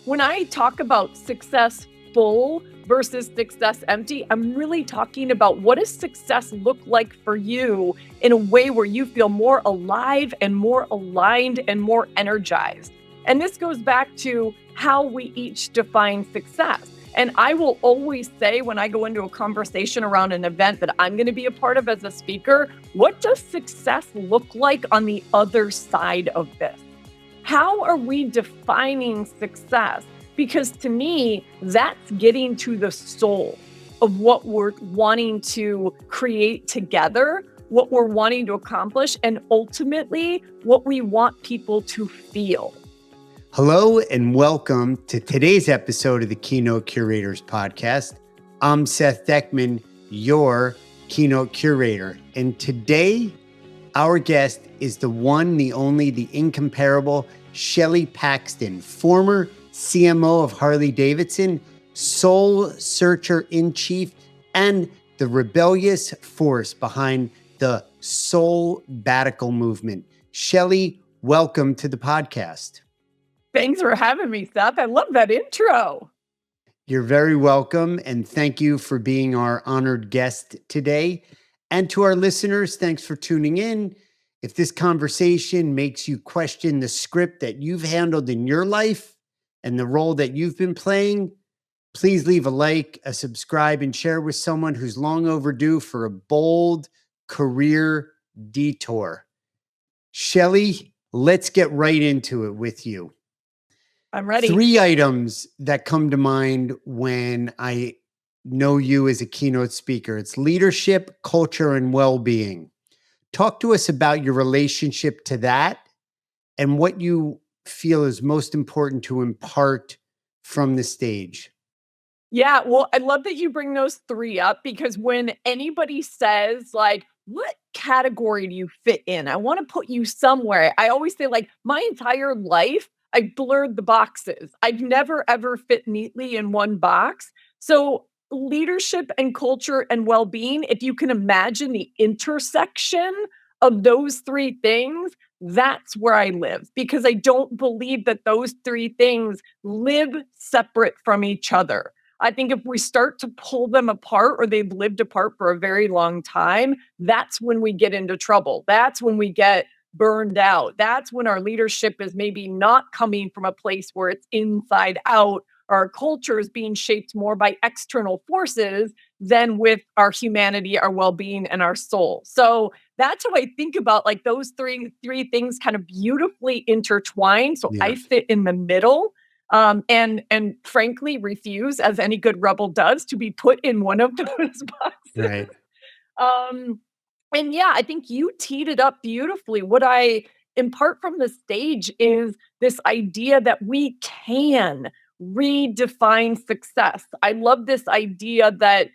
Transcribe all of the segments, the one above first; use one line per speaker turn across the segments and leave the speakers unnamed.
when I talk about success full versus success empty, I'm really talking about what does success look like for you in a way where you feel more alive and more aligned and more energized. And this goes back to how we each define success. And I will always say when I go into a conversation around an event that I'm going to be a part of as a speaker, what does success look like on the other side of this? How are we defining success? Because to me, that's getting to the soul of what we're wanting to create together, what we're wanting to accomplish, and ultimately what we want people to feel.
Hello and welcome to today's episode of the Keynote Curators Podcast. I'm Seth Deckman, your Keynote Curator. And today, our guest is the one, the only, the incomparable Shelley Paxton, former CMO of Harley-Davidson, soul searcher-in-chief, and the rebellious force behind the soul sabbatical movement. Shelley, welcome to the podcast.
Thanks for having me, Seth. I love that intro.
You're very welcome, and thank you for being our honored guest today. And to our listeners, thanks for tuning in. If this conversation makes you question the script that you've handled in your life and the role that you've been playing, please leave a like, a subscribe, and share with someone who's long overdue for a bold career detour. Shelley, let's get right into it with you.
I'm ready.
3 items that come to mind when I know you as a keynote speaker. It's leadership, culture, and well-being. Talk to us about your relationship to that and what you feel is most important to impart from the stage.
Yeah, well, I love that you bring those 3 up because when anybody says like, what category do you fit in? I want to put you somewhere. I always say like my entire life, I blurred the boxes. I've never, ever fit neatly in one box. So leadership and culture and well-being, if you can imagine the intersection of those 3 things, that's where I live because I don't believe that those 3 things live separate from each other. I think if we start to pull them apart or they've lived apart for a very long time, that's when we get into trouble. That's when we get burned out. That's when our leadership is maybe not coming from a place where it's inside out. Our culture is being shaped more by external forces than with our humanity, our well-being, and our soul. So that's how I think about like those three things kind of beautifully intertwined. So I fit in the middle. And frankly, refuse, as any good rebel does, to be put in one of those boxes.
Right.
And yeah, I think you teed it up beautifully. What I impart from the stage is this idea that we can redefine success. I love this idea that,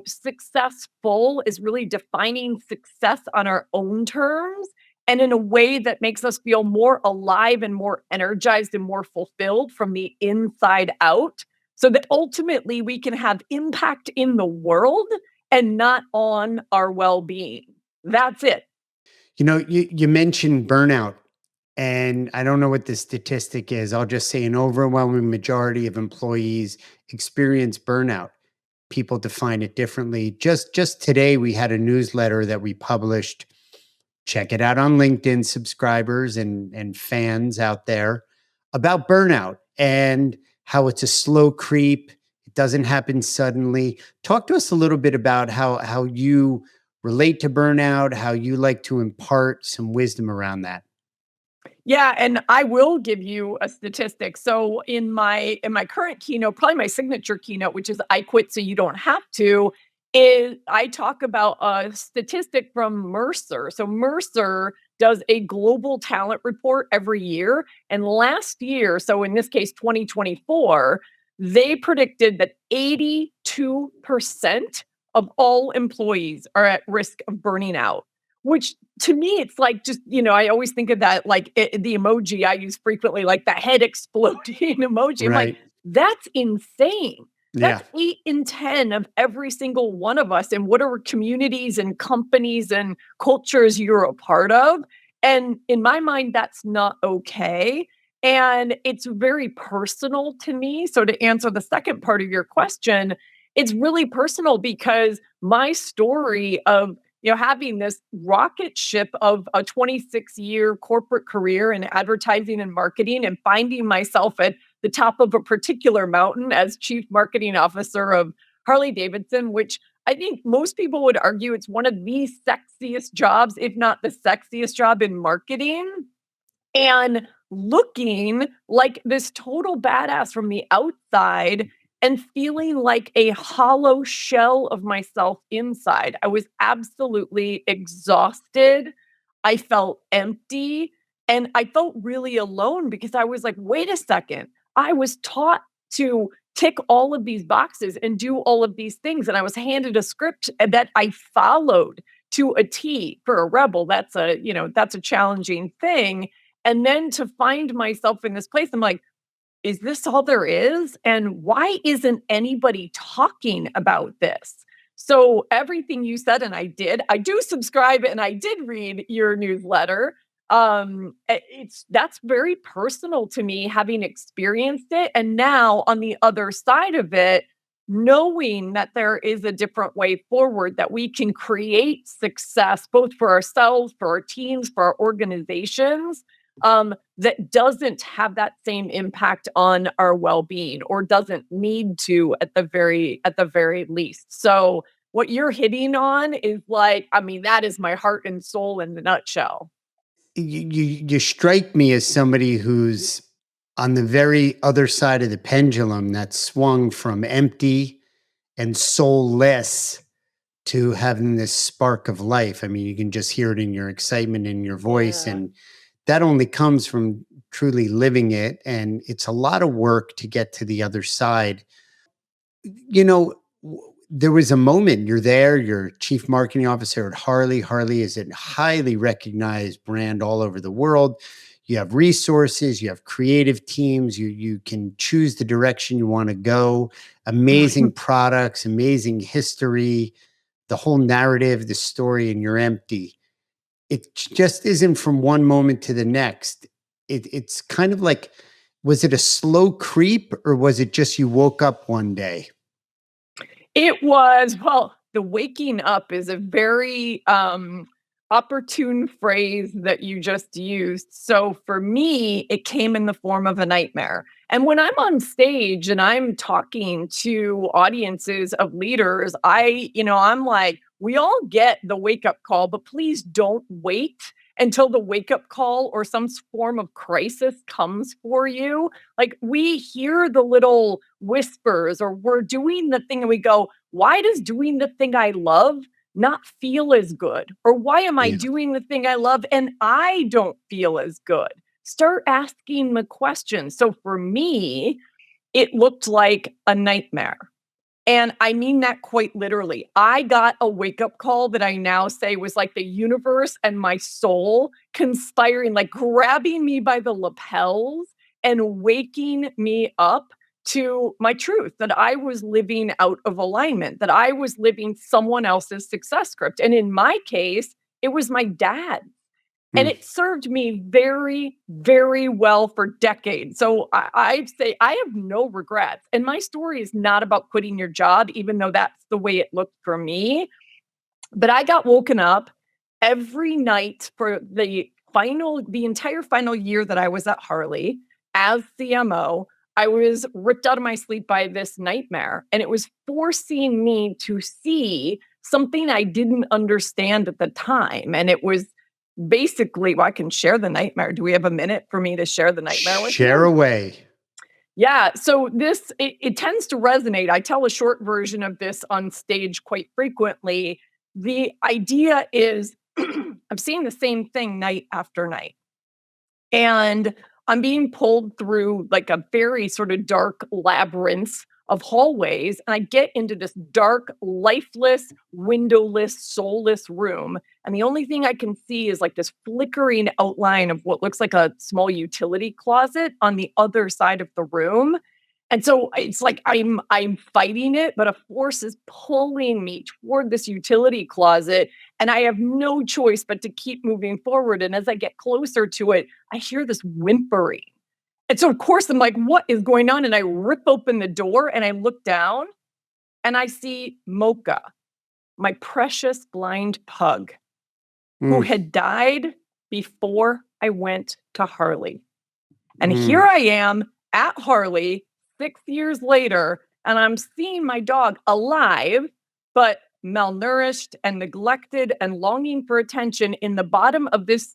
successful is really defining success on our own terms and in a way that makes us feel more alive and more energized and more fulfilled from the inside out, so that ultimately we can have impact in the world and not on our well-being. That's it.
You mentioned burnout, and I don't know what the statistic is. I'll just say an overwhelming majority of employees experience burnout. People define it differently. Just today, we had a newsletter that we published. Check it out on LinkedIn, subscribers and fans out there, about burnout and how it's a slow creep. It doesn't happen suddenly. Talk to us a little bit about how you relate to burnout, how you like to impart some wisdom around that.
Yeah, and I will give you a statistic. So in my current keynote, probably my signature keynote, which is I Quit So You Don't Have To, is I talk about a statistic from Mercer. So Mercer does a global talent report every year. And last year, so in this case, 2024, they predicted that 82% of all employees are at risk of burning out, which to me, it's like just, I always think of that, like the emoji I use frequently, like the head exploding emoji. I'm like, that's insane. That's 8 in 10 of every single one of us. And whatever communities and companies and cultures you're a part of. And in my mind, that's not okay. And it's very personal to me. So to answer the second part of your question, it's really personal because my story of having this rocket ship of a 26-year corporate career in advertising and marketing and finding myself at the top of a particular mountain as chief marketing officer of Harley-Davidson, which I think most people would argue it's one of the sexiest jobs, if not the sexiest job in marketing, and looking like this total badass from the outside and feeling like a hollow shell of myself inside. I was absolutely exhausted. I felt empty and I felt really alone because I was like, wait a second. I was taught to tick all of these boxes and do all of these things. And I was handed a script that I followed to a T. For a rebel. That's a challenging thing. And then to find myself in this place, I'm like, is this all there is? And why isn't anybody talking about this? So everything you said, and I do subscribe and I did read your newsletter. That's very personal to me, having experienced it. And now on the other side of it, knowing that there is a different way forward, that we can create success both for ourselves, for our teams, for our organizations, that doesn't have that same impact on our well-being or doesn't need to at the very least. So what you're hitting on is like, I mean, that is my heart and soul in the nutshell.
You strike me as somebody who's on the very other side of the pendulum that swung from empty and soulless to having this spark of life. I mean, you can just hear it in your excitement in your voice.
Yeah.
And that only comes from truly living it. And it's a lot of work to get to the other side. There was a moment you're there, you're chief marketing officer at Harley. Harley is a highly recognized brand all over the world. You have resources, you have creative teams, you can choose the direction you want to go, amazing products, amazing history, the whole narrative, the story, and you're empty. It just isn't from one moment to the next. It's kind of like, was it a slow creep or was it just you woke up one day?
Well, the waking up is a very opportune phrase that you just used. So for me, it came in the form of a nightmare. And when I'm on stage and I'm talking to audiences of leaders, I'm like, we all get the wake up call, but please don't wait until the wake up call or some form of crisis comes for you. Like we hear the little whispers or we're doing the thing and we go, why does doing the thing I love not feel as good? Or why am I
Yeah.
doing the thing I love and I don't feel as good? Start asking the question. So for me, it looked like a nightmare. And I mean that quite literally. I got a wake up call that I now say was like the universe and my soul conspiring, like grabbing me by the lapels and waking me up to my truth that I was living out of alignment, that I was living someone else's success script. And in my case, it was my dad. And
Mm.
it served me very, very well for decades. So I'd say I have no regrets. And my story is not about quitting your job, even though that's the way it looked for me. But I got woken up every night for the entire final year that I was at Harley as CMO. I was ripped out of my sleep by this nightmare, and it was forcing me to see something I didn't understand at the time. And it was basically, well, I can share the nightmare. Do we have a minute for me to share the nightmare with
Share
you?
away.
Yeah. So it tends to resonate. I tell a short version of this on stage quite frequently. The idea is I'm seeing the same thing night after night. And I'm being pulled through like a very sort of dark labyrinth of hallways. And I get into this dark, lifeless, windowless, soulless room. And the only thing I can see is like this flickering outline of what looks like a small utility closet on the other side of the room. And so it's like I'm fighting it, but a force is pulling me toward this utility closet, and I have no choice but to keep moving forward. And as I get closer to it, I hear this whimpering. And so, of course, I'm like, what is going on? And I rip open the door and I look down and I see Mocha, my precious blind pug, who
Mm,
had died before I went to Harley. And here
mm.
I am at Harley 6 years later, and I'm seeing my dog alive, but malnourished and neglected and longing for attention in the bottom of this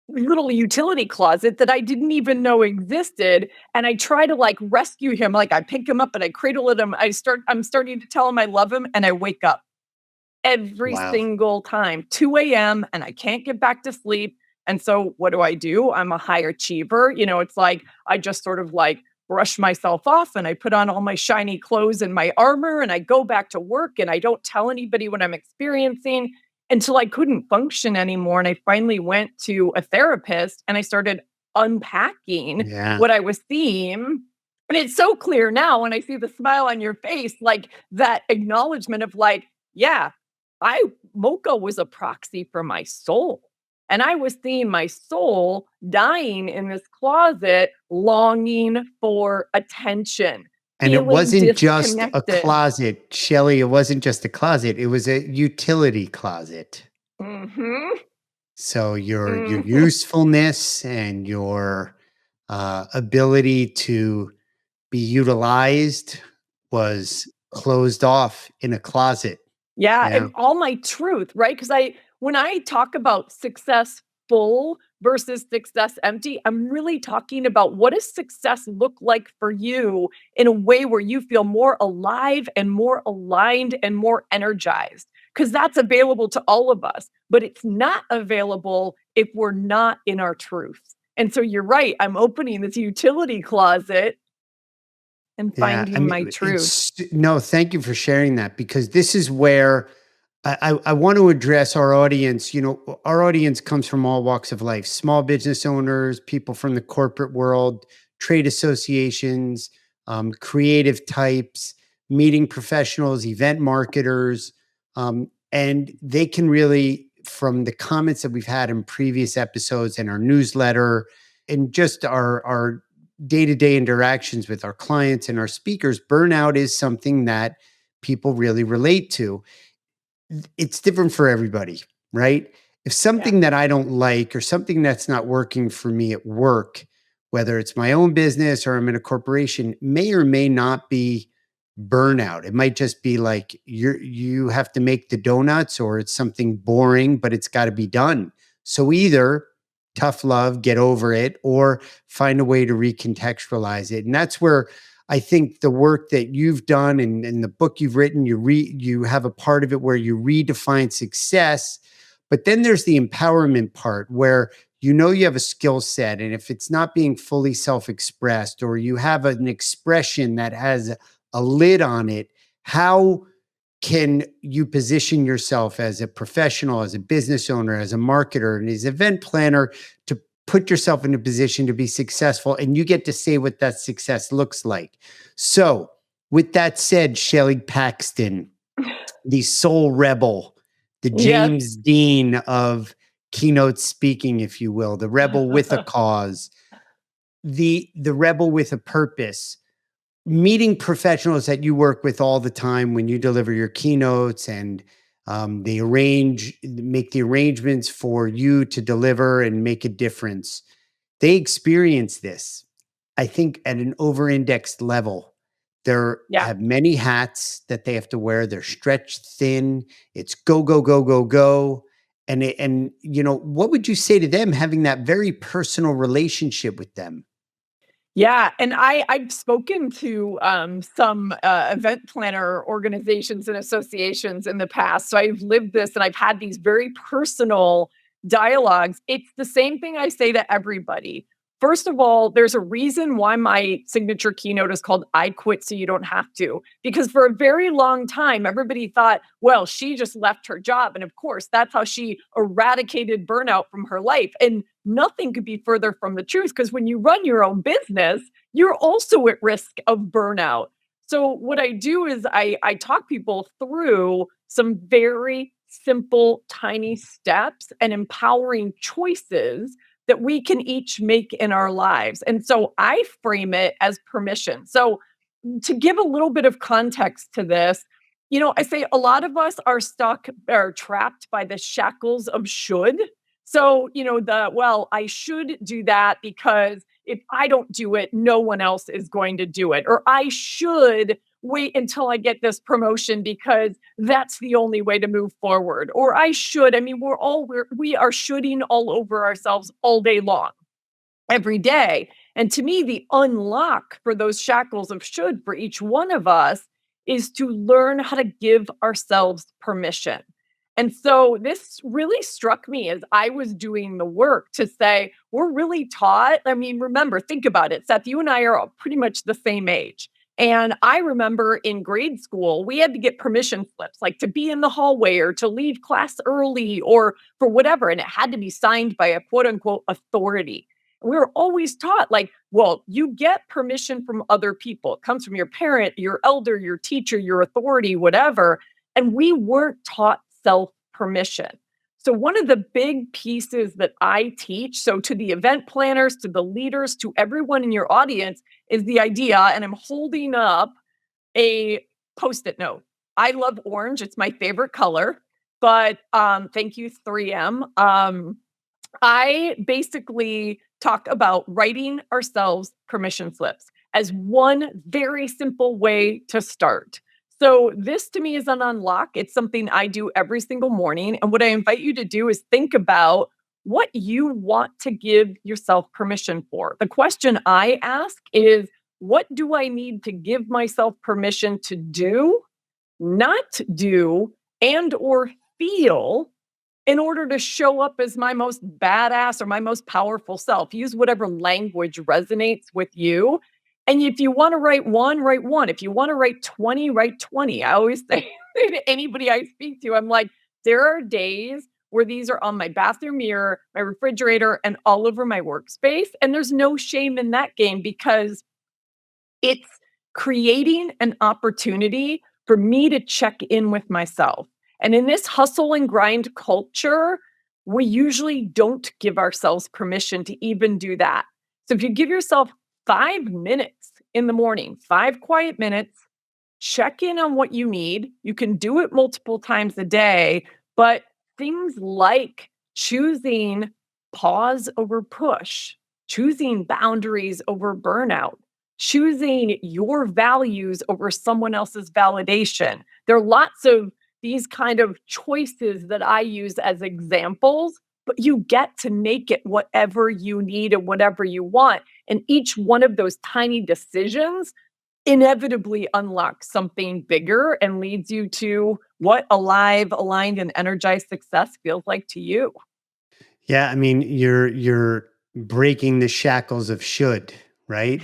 little utility closet that I didn't even know existed. And I try to like rescue him. Like I pick him up and I cradle him. I'm starting to tell him I love him, and I wake up every
Wow.
single time, 2 a.m., and I can't get back to sleep. And so what do? I'm a high achiever. It's like I just sort of like brush myself off and I put on all my shiny clothes and my armor and I go back to work and I don't tell anybody what I'm experiencing until I couldn't function anymore. And I finally went to a therapist and I started unpacking
Yeah.
what I was seeing. And it's so clear now when I see the smile on your face, like that acknowledgement of like, yeah, I Mocha was a proxy for my soul. And I was seeing my soul dying in this closet, longing for attention,
And it
feeling
wasn't just a
disconnected.
closet, Shelley. It wasn't just a closet. It was a utility closet.
Mhm.
So your
Mhm.
usefulness and your ability to be utilized was closed off in a closet.
Yeah,
Yeah.
and all my truth, right? Because when I talk about success full versus success empty, I'm really talking about what does success look like for you in a way where you feel more alive and more aligned and more energized. Because that's available to all of us, but it's not available if we're not in our truth. And so you're right. I'm opening this utility closet and
Yeah, I
finding
mean,
my truth.
it's no, thank you for sharing that because this is where I want to address our audience. Our audience comes from all walks of life, small business owners, people from the corporate world, trade associations, creative types, meeting professionals, event marketers. And they can really, from the comments that we've had in previous episodes and our newsletter and just our day-to-day interactions with our clients and our speakers, burnout is something that people really relate to. It's different for everybody, right? If
Yeah.
something that I don't like or something that's not working for me at work, whether it's my own business or I'm in a corporation, may or may not be burnout. It might just be like you have to make the donuts or it's something boring, but it's got to be done. So either tough love, get over it, or find a way to recontextualize it. And that's where I think the work that you've done and the book you've written, you have a part of it where you redefine success. But then there's the empowerment part where you have a skill set. And if it's not being fully self-expressed or you have an expression that has a lid on it, how can you position yourself as a professional, as a business owner, as a marketer, and as an event planner to put yourself in a position to be successful? And you get to say what that success looks like. So, with that said, Shelley Paxton, the soul rebel, the
Yes.
James Dean of keynote speaking, if you will, the rebel with a cause, the rebel with a purpose, meeting professionals that you work with all the time when you deliver your keynotes and they make the arrangements for you to deliver and make a difference. They experience this, I think, at an over-indexed level. They
Yeah.
have many hats that they have to wear. They're stretched thin. It's go, go, go, go, go. And what would you say to them having that very personal relationship with them?
Yeah, and I've spoken to, some, event planner organizations and associations in the past, so I've lived this and I've had these very personal dialogues. It's the same thing I say to everybody. First of all, there's a reason why my signature keynote is called "I Quit So You Don't Have to," because for a very long time, everybody thought, well, she just left her job, and of course, that's how she eradicated burnout from her life, and nothing could be further from the truth because when you run your own business, you're also at risk of burnout. So what I do is I talk people through some very simple, tiny steps and empowering choices that we can each make in our lives. And so I frame it as permission. So to give a little bit of context to this, I say a lot of us are stuck or trapped by the shackles of should. So, I should do that because if I don't do it, no one else is going to do it. Or I should wait until I get this promotion because that's the only way to move forward. Or we are shoulding all over ourselves all day long, every day. And to me, the unlock for those shackles of should for each one of us is to learn how to give ourselves permission. And so this really struck me as I was doing the work to say, we're really taught. I mean, remember, think about it. Seth, you and I are all pretty much the same age. And I remember in grade school, we had to get permission slips, like to be in the hallway or to leave class early or for whatever. And it had to be signed by a quote unquote authority. We were always taught, like, well, you get permission from other people. It comes from your parent, your elder, your teacher, your authority, whatever. And we weren't taught self permission. So, one of the big pieces that I teach, so to the event planners, to the leaders, to everyone in your audience, is the idea, and I'm holding up a Post-it note. I love orange, it's my favorite color, but thank you, 3M. I basically talk about writing ourselves permission slips as one very simple way to start. So this to me is an unlock. It's something I do every single morning. And what I invite you to do is think about what you want to give yourself permission for. The question I ask is, what do I need to give myself permission to do, not do, and or feel in order to show up as my most badass or my most powerful self? Use whatever language resonates with you. And if you want to write one, write one. If you want to write 20, write 20. I always say to anybody I speak to, I'm like, there are days where these are on my bathroom mirror, my refrigerator, and all over my workspace. And there's no shame in that game because it's creating an opportunity for me to check in with myself. And in this hustle and grind culture, we usually don't give ourselves permission to even do that. So if you give yourself 5 minutes in the morning, 5 quiet minutes, check in on what you need. You can do it multiple times a day, but things like choosing pause over push, choosing boundaries over burnout, choosing your values over someone else's validation. There are lots of these kind of choices that I use as examples, but you get to make it whatever you need and whatever you want. And each one of those tiny decisions inevitably unlocks something bigger and leads you to what alive, aligned, and energized success feels like to you.
Yeah, I mean, you're breaking the shackles of should, right?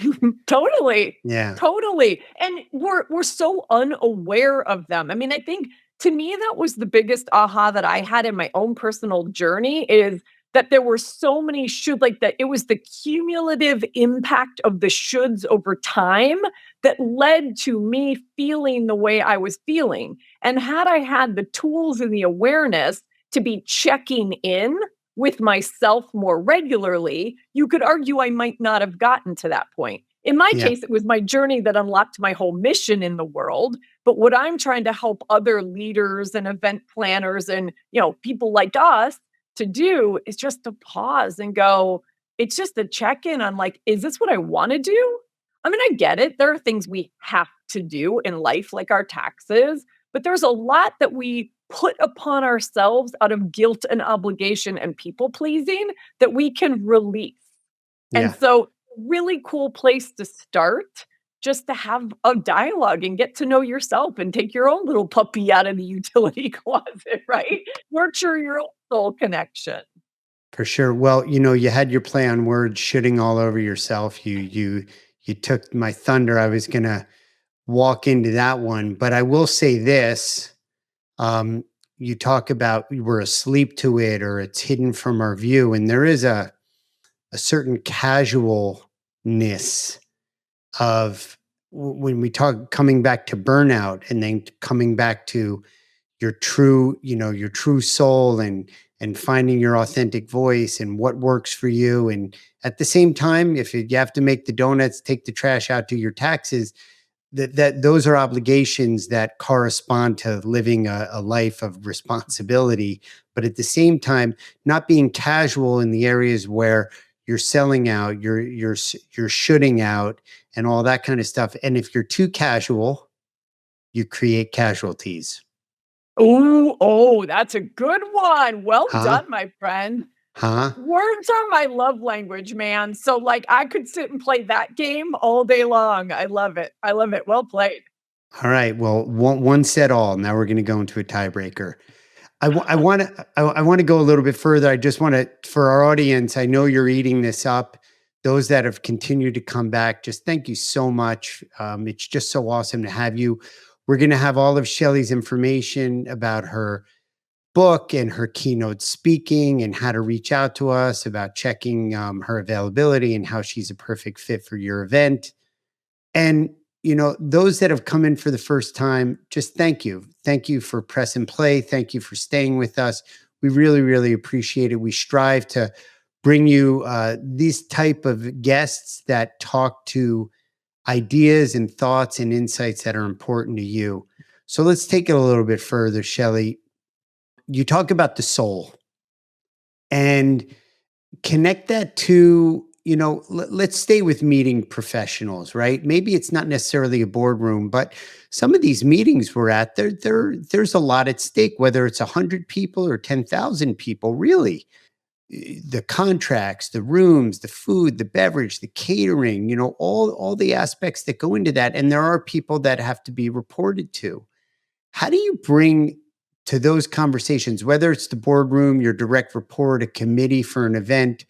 Totally.
Yeah.
Totally. And we're so unaware of them. I mean, I think to me that was the biggest aha that I had in my own personal journey is that there were so many should, like that it was the cumulative impact of the shoulds over time that led to me feeling the way I was feeling. And had I had the tools and the awareness to be checking in with myself more regularly, you could argue I might not have gotten to that point. In my
Yeah.
case, it was my journey that unlocked my whole mission in the world. But what I'm trying to help other leaders and event planners and, people like us to do is just to pause and go, it's just a check in on like, is this what I want to do? I mean, I get it. There are things we have to do in life, like our taxes, but there's a lot that we put upon ourselves out of guilt and obligation and people pleasing that we can release. And
Yeah.
so, really cool place to start just to have a dialogue and get to know yourself and take your own little puppy out of the utility closet, right? Nurture your own soul connection.
For sure. Well, you had your play on words shitting all over yourself. You took my thunder. I was gonna walk into that one, but I will say this. Um, you talk about we're asleep to it or it's hidden from our view. And there is a certain casualness of when we talk coming back to burnout and then coming back to your true soul and finding your authentic voice and what works for you. And at the same time, if you have to make the donuts, take the trash out, do your taxes, that those are obligations that correspond to living a life of responsibility. But at the same time, not being casual in the areas where you're selling out, you're shooting out, and all that kind of stuff. And if you're too casual, you create casualties.
Ooh, oh, that's a good one. Well
Huh?
done, my friend.
Huh?
Words are my love language, man. So, like, I could sit and play that game all day long. I love it. I love it. Well played.
All right. Well, one said all. Now we're going to go into a tiebreaker. I want to go a little bit further. I just want to, for our audience, I know you're eating this up. Those that have continued to come back, just thank you so much. It's just so awesome to have you. We're going to have all of Shelley's information about her book and her keynote speaking and how to reach out to us about checking her availability and how she's a perfect fit for your event. And, those that have come in for the first time, just thank you. Thank you for press and play. Thank you for staying with us. We really, really appreciate it. We strive to bring you these type of guests that talk to ideas and thoughts and insights that are important to you. So let's take it a little bit further, Shelley. You talk about the soul and connect that to, let's stay with meeting professionals, right? Maybe it's not necessarily a boardroom, but some of these meetings we're at, there's a lot at stake, whether it's 100 people or 10,000 people, really. The contracts, the rooms, the food, the beverage, the catering, all the aspects that go into that. And there are people that have to be reported to. How do you bring to those conversations, whether it's the boardroom, your direct report, a committee for an event,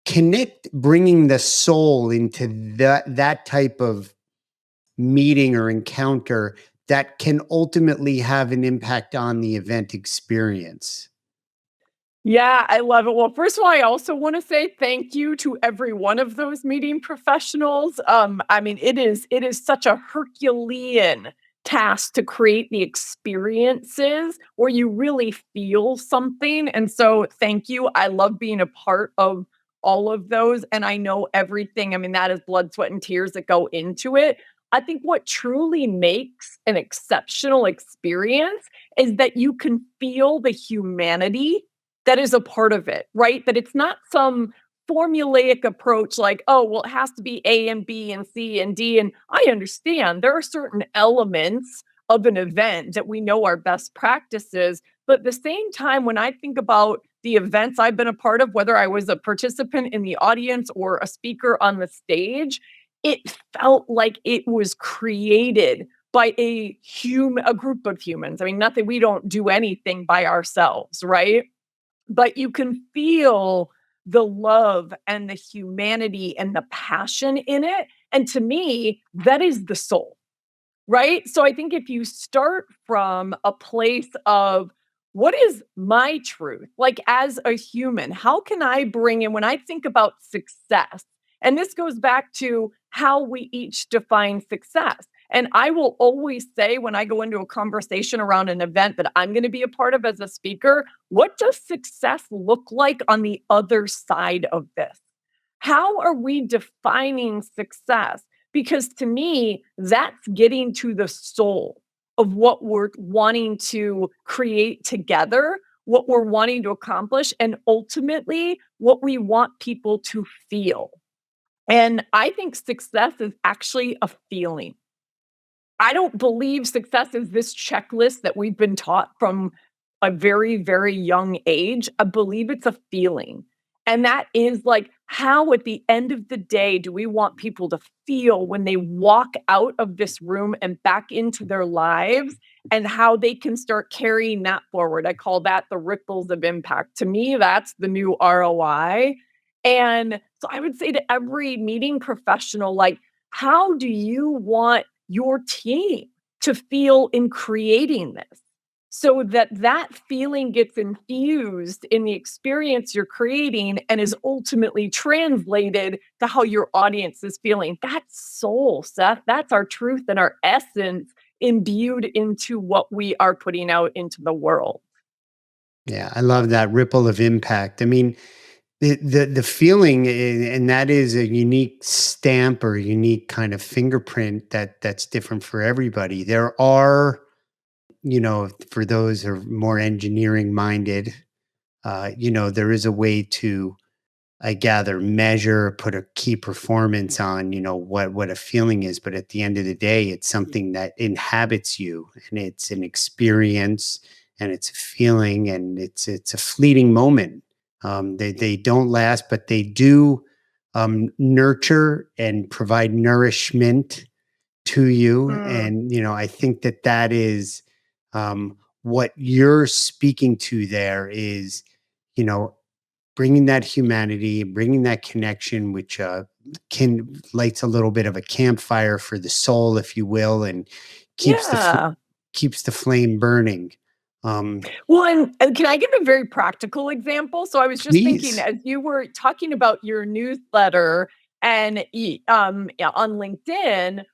connect bringing the soul into that type of meeting or encounter that can ultimately have an impact on the event experience?
Yeah, I love it. Well, first of all, I also want to say thank you to every one of those meeting professionals. I mean, it is such a Herculean task to create the experiences where you really feel something. And so thank you. I love being a part of all of those. And I know everything. I mean, that is blood, sweat, and tears that go into it. I think what truly makes an exceptional experience is that you can feel the humanity that is a part of it, right? That it's not some formulaic approach like, oh, well, it has to be A and B and C and D. And I understand there are certain elements of an event that we know are best practices. But at the same time, when I think about the events I've been a part of, whether I was a participant in the audience or a speaker on the stage, it felt like it was created by a group of humans. I mean, nothing, we don't do anything by ourselves, right? But you can feel the love and the humanity and the passion in it. And to me, that is the soul, right? So I think if you start from a place of what is my truth, like as a human, how can I bring in when I think about success? And this goes back to how we each define success. And I will always say when I go into a conversation around an event that I'm going to be a part of as a speaker, what does success look like on the other side of this? How are we defining success? Because to me, that's getting to the soul of what we're wanting to create together, what we're wanting to accomplish, and ultimately what we want people to feel. And I think success is actually a feeling. I don't believe success is this checklist that we've been taught from a very, very young age. I believe it's a feeling. And that is like, how at the end of the day do we want people to feel when they walk out of this room and back into their lives, and how they can start carrying that forward? I call that the ripples of impact. To me, that's the new ROI. And so I would say to every meeting professional, like, how do you want your team to feel in creating this, so that that feeling gets infused in the experience you're creating and is ultimately translated to how your audience is feeling? That's soul, Seth. That's our truth and our essence imbued into what we are putting out into the world.
Yeah, I love that ripple of impact. I mean, the feeling, and that is a unique stamp or unique kind of fingerprint that's different for everybody. There are, for those who are more engineering minded, there is a way to, I gather, measure, put a key performance on, what a feeling is. But at the end of the day, it's something that inhabits you, and it's an experience, and it's a feeling, and it's a fleeting moment. They don't last, but they do nurture and provide nourishment to you.
Mm,
And I think that is what you're speaking to there is, you know bringing that humanity, bringing that connection, which can lights a little bit of a campfire for the soul, if you will, and keeps the fl-
yeah.
keeps the flame burning. Um,
Well, and can I give a very practical example? So I was just thinking
Please.
as you were talking about your newsletter and yeah, on LinkedIn,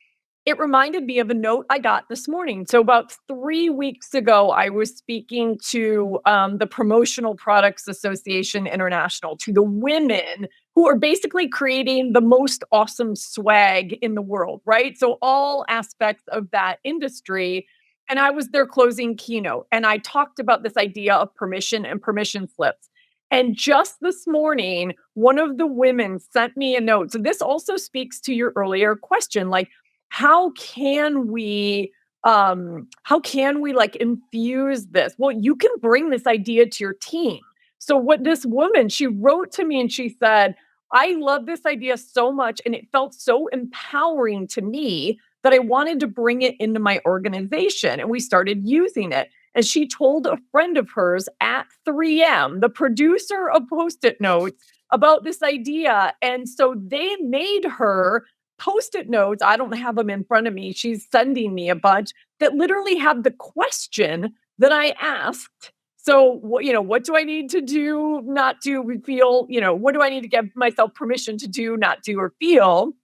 it reminded me of a note I got this morning. So about 3 weeks ago, I was speaking to the Promotional Products Association International, to the women who are basically creating the most awesome swag in the world, right? So all aspects of that industry. And I was their closing keynote. And I talked about this idea of permission and permission slips. And just this morning, one of the women sent me a note. So this also speaks to your earlier question, like, how can we like infuse this? Well, you can bring this idea to your team. So what this woman, she wrote to me and she said, I love this idea so much and it felt so empowering to me that I wanted to bring it into my organization, and we started using it. And she told a friend of hers at 3M, the producer of Post-it notes, about this idea. And so they made her Post-it notes. I don't have them in front of me. She's sending me a bunch that literally have the question that I asked. So, what do I need to do, not do, feel, what do I need to give myself permission to do, not do, or feel?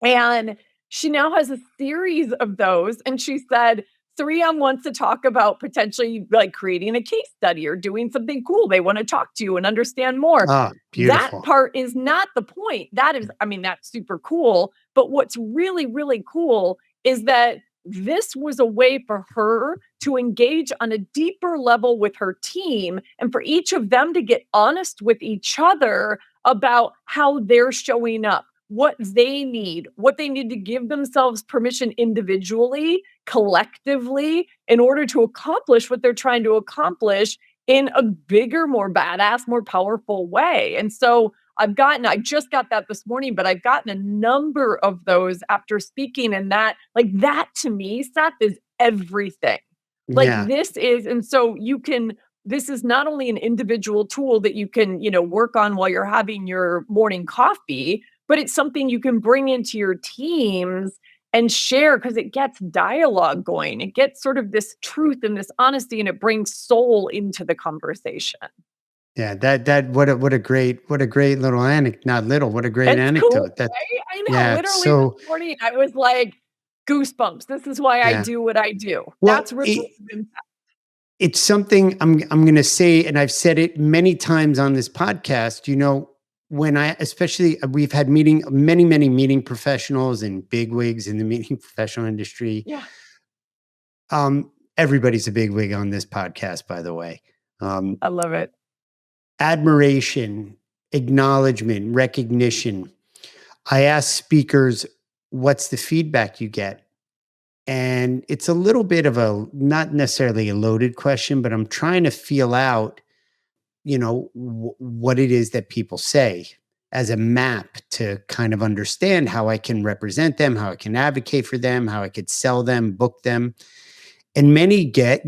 And she now has a series of those, and she said 3M wants to talk about potentially, like, creating a case study or doing something cool. They wanna talk to you and understand more.
Ah,
That
beautiful.
part is not the point. That is, I mean, that's super cool, but what's really, really cool is that this was a way for her to engage on a deeper level with her team, and for each of them to get honest with each other about how they're showing up, what they need to give themselves permission individually, collectively, in order to accomplish what they're trying to accomplish in a bigger, more badass, more powerful way. And so I just got that this morning, but I've gotten a number of those after speaking. And that to me, Seth, is everything. Like
Yeah.
and so this is not only an individual tool that you can, work on while you're having your morning coffee, but it's something you can bring into your teams and share because it gets dialogue going. It gets sort of this truth and this honesty, and it brings soul into the conversation.
Yeah. What a great little anecdote. Not little. What a great
It's cool,
anecdote. That.
right? I know.
Yeah.
Literally this
So.
morning, I was like, goosebumps. This is why I
Yeah.
do what I do. That's
Well,
ripple of impact.
it's something I'm going to say, and I've said it many times on this podcast. When especially we've had many meeting professionals and bigwigs in the meeting professional industry.
Yeah,
Everybody's a bigwig on this podcast, by the way. Um,
I love it.
Admiration, acknowledgement, recognition. I ask speakers, "What's the feedback you get?" And it's a little bit of a not necessarily a loaded question, but I'm trying to feel out, what it is that people say as a map to kind of understand how I can represent them, how I can advocate for them, how I could sell them, book them. And many get,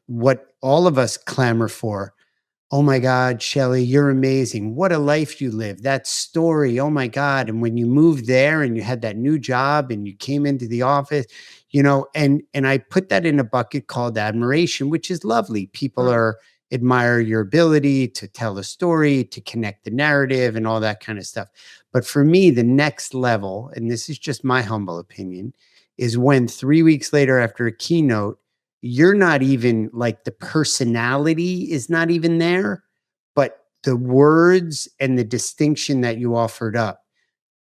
what all of us clamor for. Oh my God, Shelly, you're amazing. What a life you live. That story. Oh my God. And when you moved there and you had that new job and you came into the office, and I put that in a bucket called admiration, which is lovely. People
Mm.
are admire your ability to tell a story, to connect the narrative and all that kind of stuff. But for me, the next level, and this is just my humble opinion, is when 3 weeks later after a keynote, you're not even like the personality is not even there, but the words and the distinction that you offered up,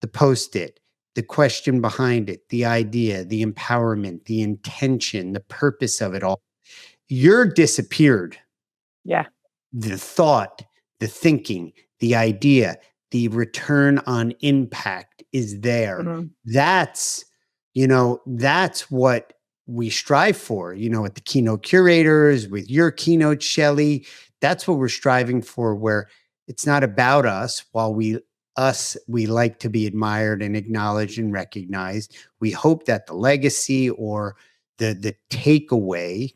the post-it, the question behind it, the idea, the empowerment, the intention, the purpose of it all, you're disappeared.
Yeah.
The thought, the thinking, the idea, the return on impact is there.
Mhm.
That's, that's what we strive for, at the keynote curators, with your keynote, Shelley. That's what we're striving for, where it's not about us. While we like to be admired and acknowledged and recognized. We hope that the legacy or the takeaway,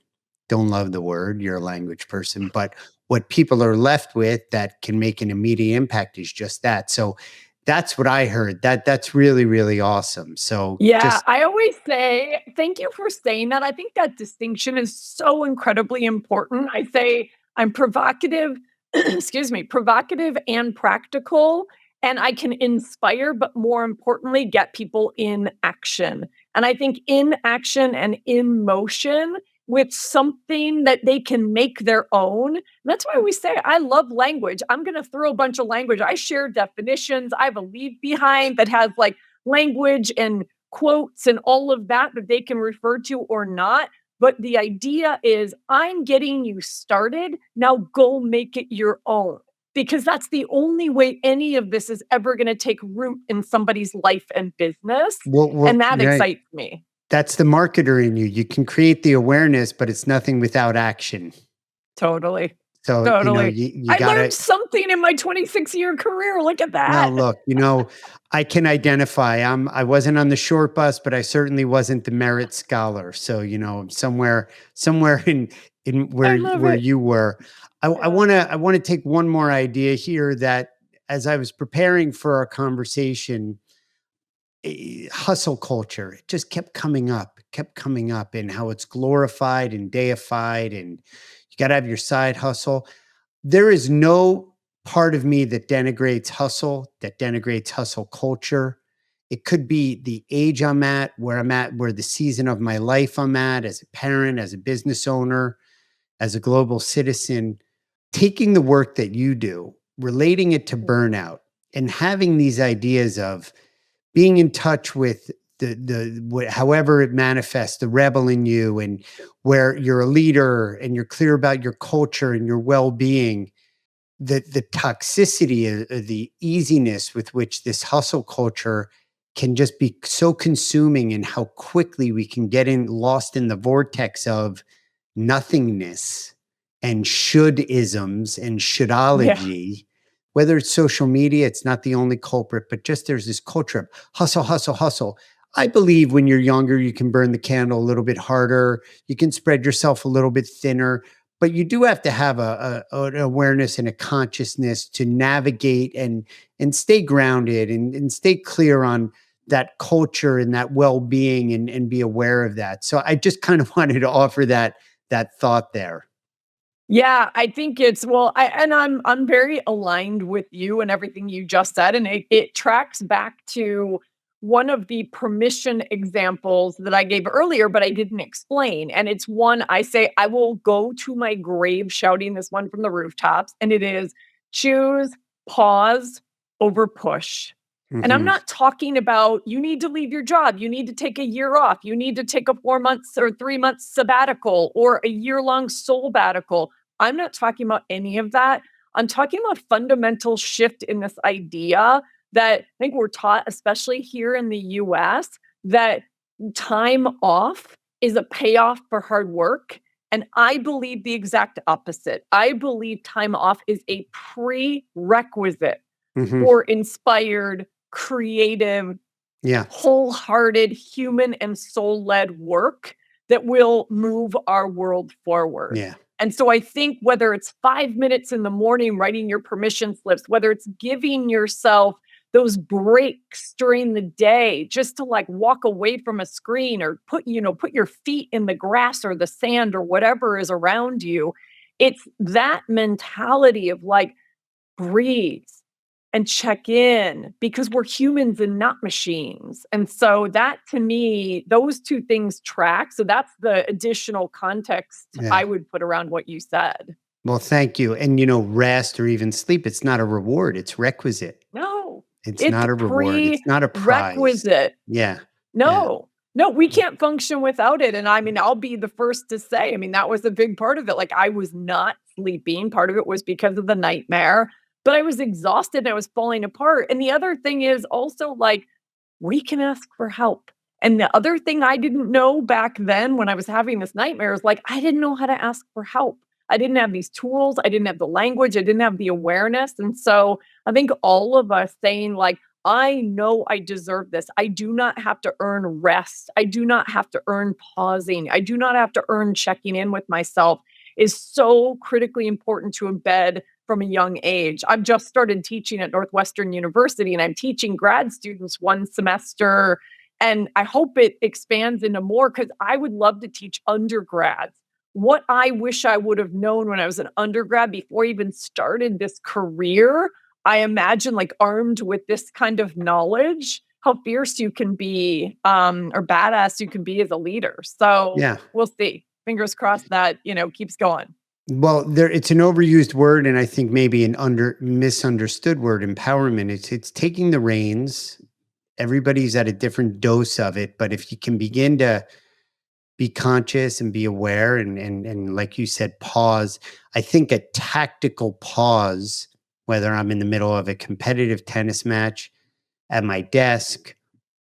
don't love the word, you're a language person, but what people are left with that can make an immediate impact is just that. So that's what I heard. That's really, really awesome. So
Yeah,
just
I always say, thank you for saying that. I think that distinction is so incredibly important. I say I'm provocative, excuse me, provocative and practical, and I can inspire, but more importantly, get people in action. And I think in action and in motion with something that they can make their own. That's why we say I love language. I'm going to throw a bunch of language. I share definitions. I have a leave behind that has like language and quotes and all of that that they can refer to or not. But the idea is, I'm getting you started. Now go make it your own. Because that's the only way any of this is ever going to take root in somebody's life and business. And that
right.
excites me.
That's the marketer in you. You can create the awareness, but it's nothing without action.
Totally.
So,
Totally.
you
I
gotta.
learned something in my 26-year career. Look at
Well,
that.
look, I can identify. I wasn't on the short bus, but I certainly wasn't the merit scholar. So, somewhere in
I
where
love it.
you were.
Yeah.
I wanna take one more idea here that as I was preparing for our conversation, hustle culture, it just kept coming up, and how it's glorified and deified, and you gotta have your side hustle. There is no part of me that denigrates hustle culture. It could be the age I'm at, where the season of my life I'm at, as a parent, as a business owner, as a global citizen. Taking the work that you do, relating it to burnout, and having these ideas of being in touch with however it manifests, the rebel in you, and where you're a leader and you're clear about your culture and your well-being, the toxicity, the easiness with which this hustle culture can just be so consuming, and how quickly we can get lost in the vortex of nothingness and should isms and
Yeah.
shouldology. Whether it's social media, it's not the only culprit, but just there's this culture of hustle, hustle, hustle. I believe when you're younger, you can burn the candle a little bit harder. You can spread yourself a little bit thinner, but you do have to have an awareness and a consciousness to navigate and stay grounded and stay clear on that culture and that well-being, and be aware of that. So I just kind of wanted to offer that thought there.
Yeah, I think it's well, I'm very aligned with you and everything you just said, and it tracks back to one of the permission examples that I gave earlier, but I didn't explain. And it's one I say I will go to my grave shouting this one from the rooftops, and it is choose pause over push. And I'm
Mhm.
not talking about you need to leave your job, you need to take a year off, you need to take a 4 months or 3 months sabbatical or a year-long soul sabbatical. I'm not talking about any of that. I'm talking about fundamental shift in this idea that I think we're taught, especially here in the US, that time off is a payoff for hard work. And I believe the exact opposite. I believe time off is a prerequisite
Mhm.
for inspired, creative,
Yeah.
wholehearted, human and soul led work that will move our world forward.
Yeah.
And so I think whether it's 5 minutes in the morning writing your permission slips, whether it's giving yourself those breaks during the day just to like walk away from a screen or put your feet in the grass or the sand or whatever is around you, it's that mentality of like breathe, and check in because we're humans and not machines. And so that to me, those two things track. So that's the additional context
Yeah.
I would put around what you said.
Well, thank you. And, rest or even sleep, it's not a reward, it's requisite.
No,
It's
it's
not a reward, it's not a prize.
prerequisite.
Yeah. Yeah.
No, no, we can't function without it. And I mean, I'll be the first to say, I mean, that was a big part of it. Like I was not sleeping. Part of it was because of the nightmare, but I was exhausted. I was falling apart. And the other thing is also like, we can ask for help. And the other thing I didn't know back then when I was having this nightmare is like, I didn't know how to ask for help. I didn't have these tools. I didn't have the language. I didn't have the awareness. And so I think all of us saying like, I know I deserve this. I do not have to earn rest. I do not have to earn pausing. I do not have to earn checking in with myself is so critically important to embed from a young age. I've just started teaching at Northwestern University and I'm teaching grad students one semester. And I hope it expands into more because I would love to teach undergrads. What I wish I would have known when I was an undergrad before I even started this career, I imagine like armed with this kind of knowledge, how fierce you can be or badass you can be as a leader. So
Yeah.
we'll see. Fingers crossed that, keeps going.
Well, it's an overused word, and I think maybe an misunderstood word, empowerment. It's taking the reins. Everybody's at a different dose of it, but if you can begin to be conscious and be aware and like you said, pause. I think a tactical pause, whether I'm in the middle of a competitive tennis match, at my desk,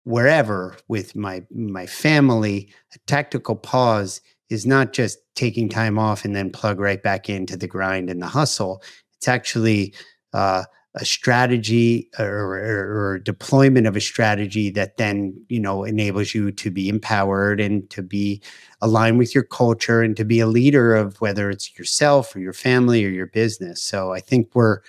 wherever with my family, a tactical pause is not just taking time off and then plug right back into the grind and the hustle. It's actually a strategy or a deployment of a strategy that then, enables you to be empowered and to be aligned with your culture and to be a leader of whether it's yourself or your family or your business. So I think we're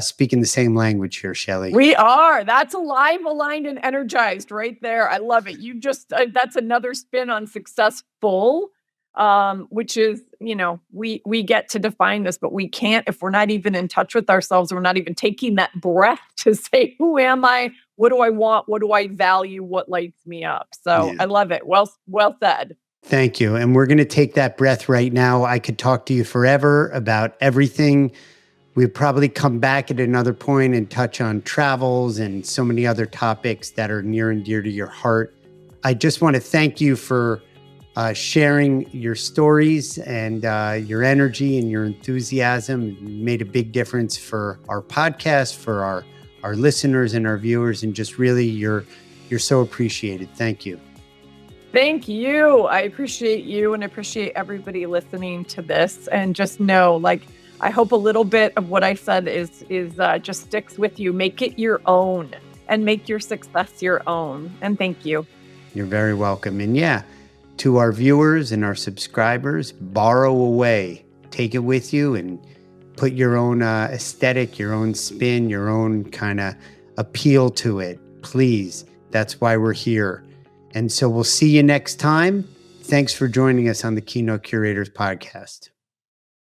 speaking the same language here, Shelley.
We are. That's alive, aligned, and energized right there. I love it. You just, that's another spin on successful, which is, we get to define this, but we can't if we're not even in touch with ourselves. We're not even taking that breath to say, who am I? What do I want? What do I value? What lights me up? So yeah. I love it. Well said.
Thank you. And we're going to take that breath right now. I could talk to you forever about everything. We'll probably come back at another point and touch on travels and so many other topics that are near and dear to your heart. I just want to thank you for sharing your stories and your energy and your enthusiasm. It made a big difference for our podcast, for our listeners and our viewers, and just really you're so appreciated. Thank you.
Thank you. I appreciate you and I appreciate everybody listening to this. And just know, I hope a little bit of what I said is just sticks with you. Make it your own and make your success your own. And thank you.
You're very welcome. And yeah, to our viewers and our subscribers, borrow away, take it with you and put your own aesthetic, your own spin, your own kind of appeal to it. Please. That's why we're here. And so we'll see you next time. Thanks for joining us on the Keynote Curators Podcast.